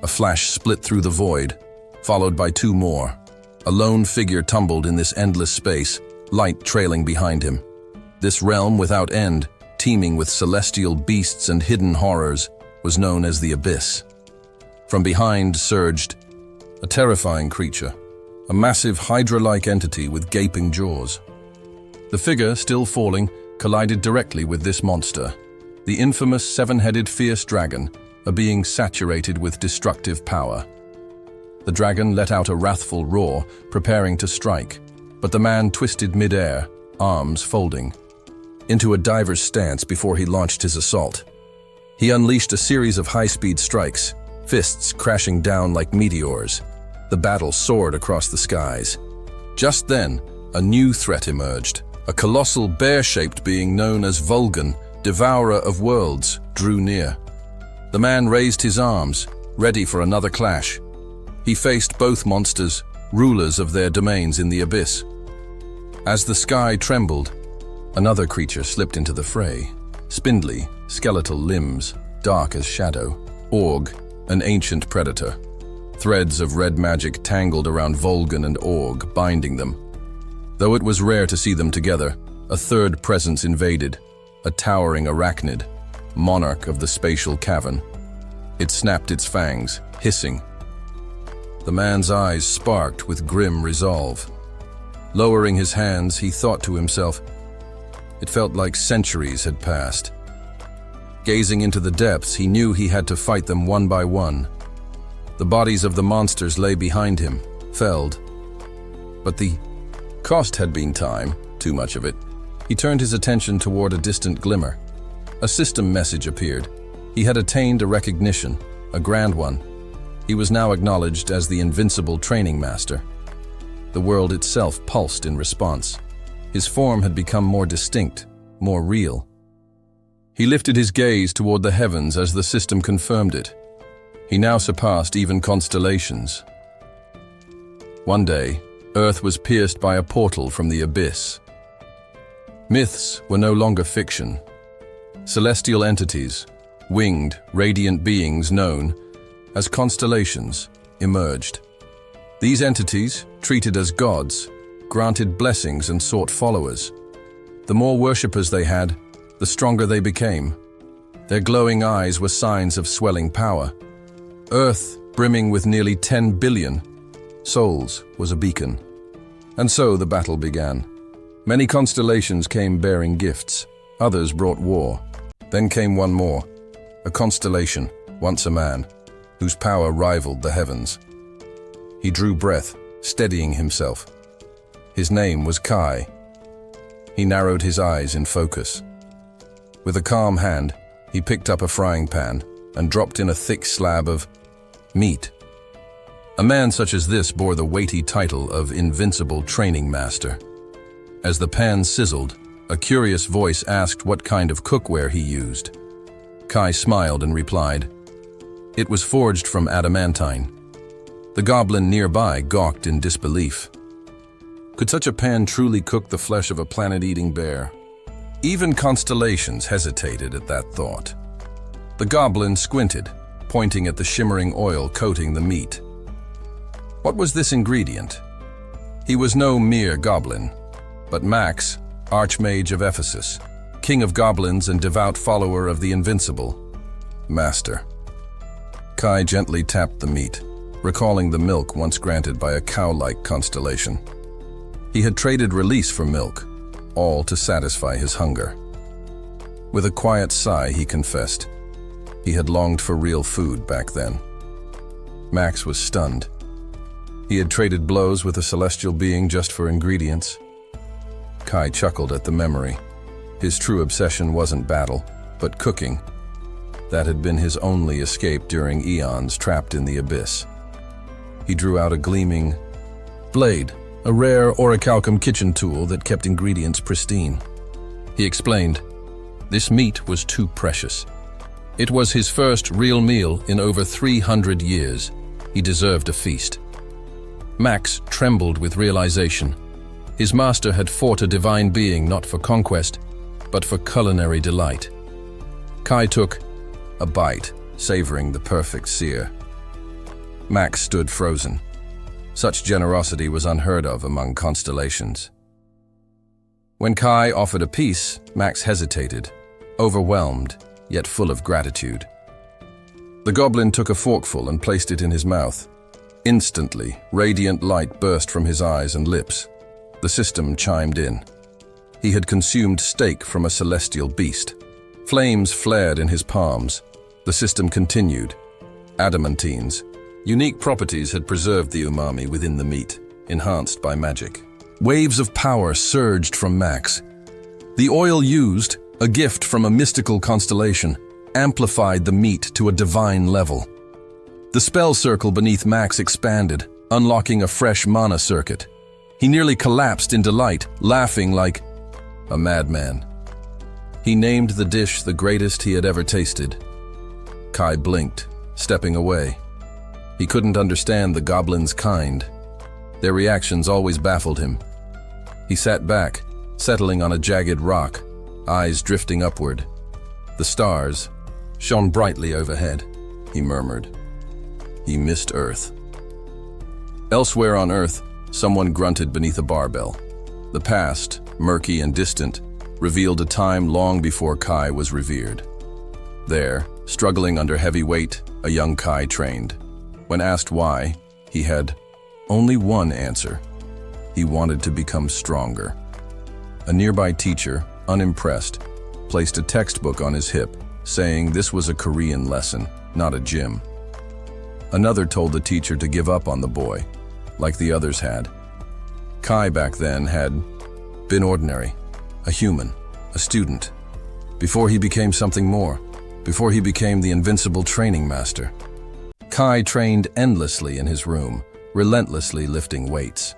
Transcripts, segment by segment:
A flash split through the void, followed by two more. A lone figure tumbled in this endless space, light trailing behind him. This realm without end, teeming with celestial beasts and hidden horrors, was known as the Abyss. From behind surged a terrifying creature, a massive hydra-like entity with gaping jaws. The figure, still falling, collided directly with this monster, the infamous seven-headed fierce dragon, a being saturated with destructive power. The dragon let out a wrathful roar, preparing to strike, but the man twisted mid-air, arms folding, into a diver's stance before he launched his assault. He unleashed a series of high-speed strikes, fists crashing down like meteors. The battle soared across the skies. Just then, a new threat emerged. A colossal bear-shaped being known as Vulcan, devourer of worlds, drew near. The man raised his arms, ready for another clash. He faced both monsters, rulers of their domains in the abyss. As the sky trembled, another creature slipped into the fray. Spindly, skeletal limbs, dark as shadow. Org, an ancient predator. Threads of red magic tangled around Vulcan and Org, binding them. Though it was rare to see them together, a third presence invaded, a towering arachnid, monarch of the spatial cavern. It snapped its fangs, hissing. The man's eyes sparked with grim resolve. Lowering his hands, he thought to himself, it felt like centuries had passed. Gazing into the depths, he knew he had to fight them one by one. The bodies of the monsters lay behind him, felled. But the cost had been time, too much of it. He turned his attention toward a distant glimmer. A system message appeared. He had attained a recognition, a grand one. He was now acknowledged as the invincible training master. The world itself pulsed in response. His form had become more distinct, more real. He lifted his gaze toward the heavens as the system confirmed it. He now surpassed even constellations. One day, Earth was pierced by a portal from the abyss. Myths were no longer fiction. Celestial entities, winged, radiant beings known as constellations, emerged. These entities, treated as gods, granted blessings and sought followers. The more worshippers they had, the stronger they became. Their glowing eyes were signs of swelling power. Earth, brimming with nearly 10 billion souls, was a beacon. And so the battle began. Many constellations came bearing gifts. Others brought war. Then came one more, a constellation, once a man, whose power rivaled the heavens. He drew breath, steadying himself. His name was Kai. He narrowed his eyes in focus. With a calm hand, he picked up a frying pan and dropped in a thick slab of meat. A man such as this bore the weighty title of Invincible Training Master. As the pan sizzled, a curious voice asked what kind of cookware he used. Kai smiled and replied, "It was forged from adamantine." The goblin nearby gawked in disbelief. Could such a pan truly cook the flesh of a planet-eating bear? Even constellations hesitated at that thought. The goblin squinted, pointing at the shimmering oil coating the meat. What was this ingredient? He was no mere goblin, but Max, Archmage of Ephesus, king of goblins and devout follower of the Invincible, Master. Kai gently tapped the meat, recalling the milk once granted by a cow-like constellation. He had traded release for milk, all to satisfy his hunger. With a quiet sigh, he confessed, he had longed for real food back then. Max was stunned. He had traded blows with a celestial being just for ingredients. Kai chuckled at the memory. His true obsession wasn't battle, but cooking. That had been his only escape during eons trapped in the abyss. He drew out a gleaming blade, a rare orichalcum kitchen tool that kept ingredients pristine. He explained, this meat was too precious. It was his first real meal in over 300 years. He deserved a feast. Max trembled with realization. His master had fought a divine being not for conquest, but for culinary delight. Kai took a bite, savoring the perfect sear. Max stood frozen. Such generosity was unheard of among constellations. When Kai offered a piece, Max hesitated, overwhelmed, yet full of gratitude. The goblin took a forkful and placed it in his mouth. Instantly, radiant light burst from his eyes and lips. The system chimed in. He had consumed steak from a celestial beast. Flames flared in his palms. The system continued. Adamantines. Unique properties had preserved the umami within the meat, enhanced by magic. Waves of power surged from Max. The oil used, a gift from a mystical constellation, amplified the meat to a divine level. The spell circle beneath Max expanded, unlocking a fresh mana circuit. He nearly collapsed in delight, laughing like a madman. He named the dish the greatest he had ever tasted. Kai blinked, stepping away. He couldn't understand the goblin's kind. Their reactions always baffled him. He sat back, settling on a jagged rock, eyes drifting upward. The stars shone brightly overhead, he murmured. He missed Earth. Elsewhere on Earth, someone grunted beneath a barbell. The past, murky and distant, revealed a time long before Kai was revered. There, struggling under heavy weight, a young Kai trained. When asked why, he had only one answer. He wanted to become stronger. A nearby teacher, unimpressed, placed a textbook on his hip, saying this was a Korean lesson, not a gym. Another told the teacher to give up on the boy, like the others had. Kai back then had been ordinary, a human, a student, before he became something more, before he became the invincible training master. Kai trained endlessly in his room, relentlessly lifting weights.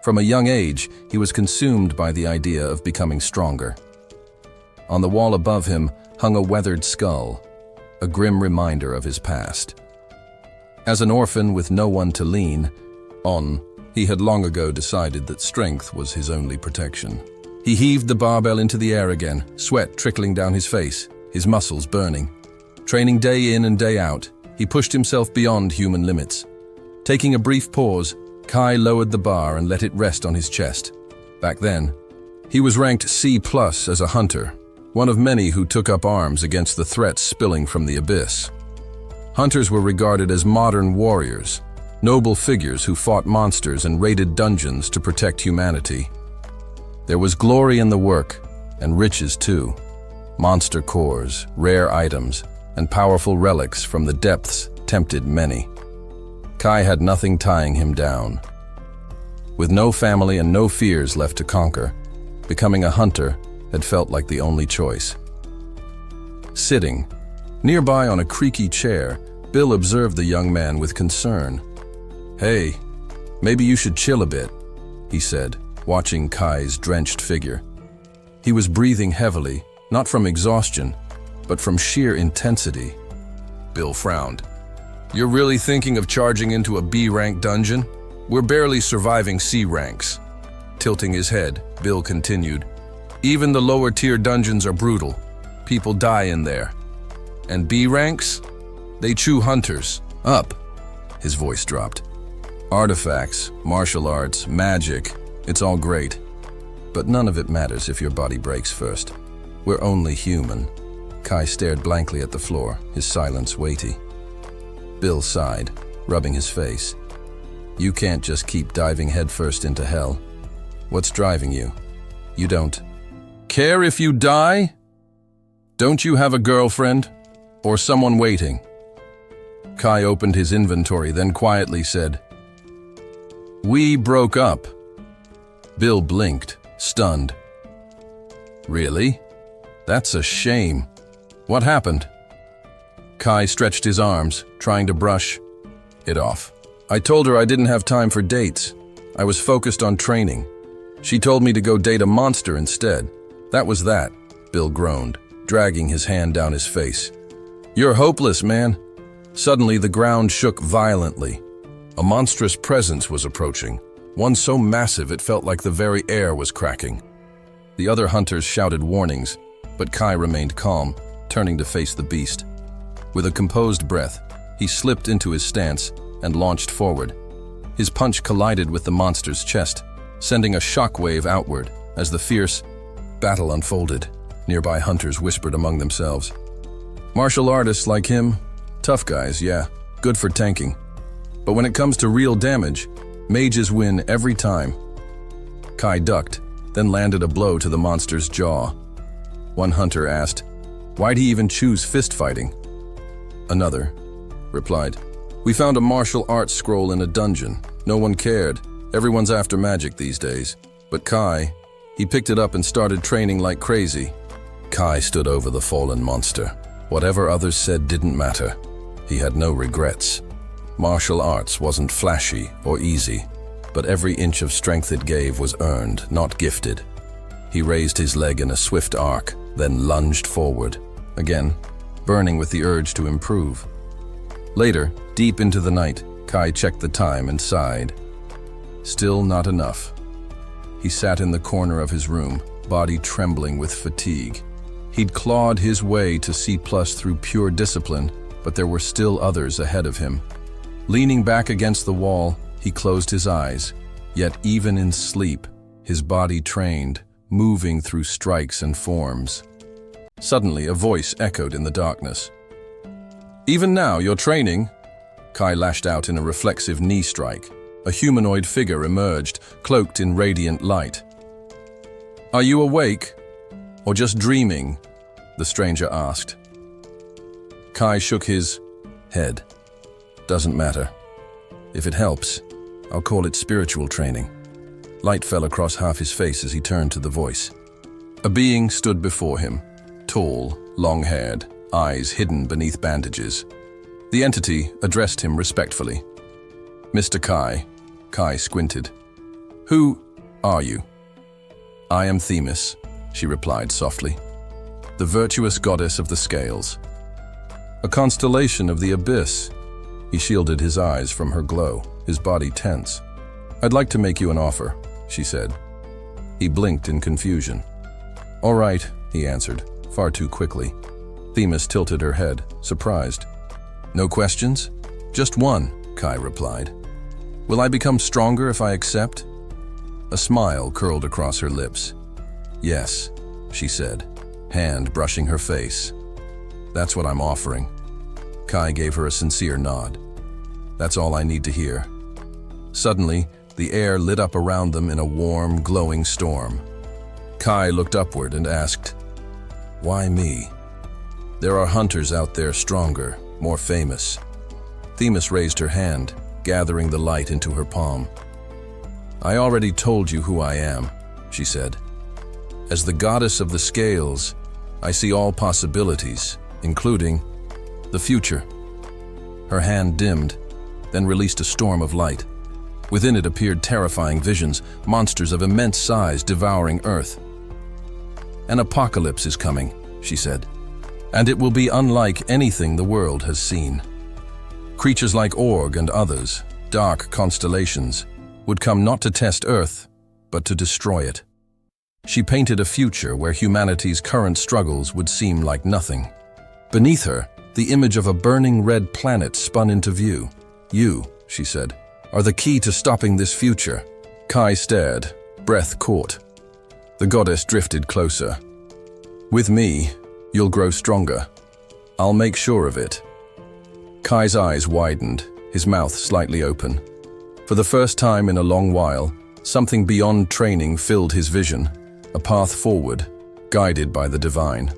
From a young age, he was consumed by the idea of becoming stronger. On the wall above him hung a weathered skull, a grim reminder of his past. As an orphan with no one to lean on, he had long ago decided that strength was his only protection. He heaved the barbell into the air again, sweat trickling down his face, his muscles burning. Training day in and day out, he pushed himself beyond human limits. Taking a brief pause, Kai lowered the bar and let it rest on his chest. Back then, he was ranked C+ as a hunter, one of many who took up arms against the threats spilling from the abyss. Hunters were regarded as modern warriors, noble figures who fought monsters and raided dungeons to protect humanity. There was glory in the work, and riches too. Monster cores, rare items, and powerful relics from the depths tempted many. Kai had nothing tying him down. With no family and no fears left to conquer, becoming a hunter had felt like the only choice. Sitting, nearby on a creaky chair, Bill observed the young man with concern. "Hey, maybe you should chill a bit," he said, watching Kai's drenched figure. He was breathing heavily, not from exhaustion, but from sheer intensity. Bill frowned. "You're really thinking of charging into a B-rank dungeon? We're barely surviving C ranks." Tilting his head, Bill continued, "Even the lower-tier dungeons are brutal. People die in there. And B ranks? They chew hunters. Up." His voice dropped. "Artifacts, martial arts, magic, it's all great. But none of it matters if your body breaks first. We're only human." Kai stared blankly at the floor, his silence weighty. Bill sighed, rubbing his face. "You can't just keep diving headfirst into hell. What's driving you? You don't care if you die? Don't you have a girlfriend? Or someone waiting?" Kai opened his inventory, then quietly said, "We broke up." Bill blinked, stunned. "Really? That's a shame. What happened?" Kai stretched his arms, trying to brush it off. "I told her I didn't have time for dates. I was focused on training. She told me to go date a monster instead. That was that," Bill groaned, dragging his hand down his face. "You're hopeless, man." Suddenly, the ground shook violently. A monstrous presence was approaching, one so massive it felt like the very air was cracking. The other hunters shouted warnings, but Kai remained calm, turning to face the beast. With a composed breath, he slipped into his stance and launched forward. His punch collided with the monster's chest, sending a shockwave outward as the fierce battle unfolded. Nearby hunters whispered among themselves. Martial artists like him, tough guys, yeah, good for tanking. But when it comes to real damage, mages win every time. Kai ducked, then landed a blow to the monster's jaw. One hunter asked, "Why'd he even choose fist fighting?" Another replied, "We found a martial arts scroll in a dungeon. No one cared. Everyone's after magic these days." But Kai, he picked it up and started training like crazy. Kai stood over the fallen monster. Whatever others said didn't matter. He had no regrets. Martial arts wasn't flashy or easy, but every inch of strength it gave was earned, not gifted. He raised his leg in a swift arc, then lunged forward, again, burning with the urge to improve. Later, deep into the night, Kai checked the time and sighed. Still not enough. He sat in the corner of his room, body trembling with fatigue. He'd clawed his way to C+ through pure discipline, but there were still others ahead of him. Leaning back against the wall, he closed his eyes, yet even in sleep, his body trained, moving through strikes and forms. Suddenly, a voice echoed in the darkness. "Even now, you're training?" Kai lashed out in a reflexive knee strike. A humanoid figure emerged, cloaked in radiant light. "Are you awake? Or just dreaming?" the stranger asked. Kai shook his head. "Doesn't matter. If it helps, I'll call it spiritual training." Light fell across half his face as he turned to the voice. A being stood before him, tall, long-haired, eyes hidden beneath bandages. The entity addressed him respectfully. "Mr. Kai." Kai squinted. "Who are you?" "I am Themis," she replied softly. "The virtuous goddess of the scales. A constellation of the abyss." He shielded his eyes from her glow, his body tense. "I'd like to make you an offer," she said. He blinked in confusion. "All right," he answered, far too quickly. Themis tilted her head, surprised. "No questions?" "Just one," Kai replied. "Will I become stronger if I accept?" A smile curled across her lips. "Yes," she said, hand brushing her face. "That's what I'm offering." Kai gave her a sincere nod. "That's all I need to hear." Suddenly, the air lit up around them in a warm, glowing storm. Kai looked upward and asked, "Why me? There are hunters out there stronger, more famous." Themis raised her hand, gathering the light into her palm. "I already told you who I am," she said. "As the goddess of the scales, I see all possibilities, including the future." Her hand dimmed, then released a storm of light. Within it appeared terrifying visions, monsters of immense size devouring Earth. "An apocalypse is coming," she said, "and it will be unlike anything the world has seen. Creatures like Org and others, dark constellations, would come not to test Earth, but to destroy it." She painted a future where humanity's current struggles would seem like nothing. Beneath her, the image of a burning red planet spun into view. "You," she said, "are the key to stopping this future." Kai stared, breath caught. The goddess drifted closer. "With me, you'll grow stronger. I'll make sure of it." Kai's eyes widened, his mouth slightly open. For the first time in a long while, something beyond training filled his vision, a path forward, guided by the divine.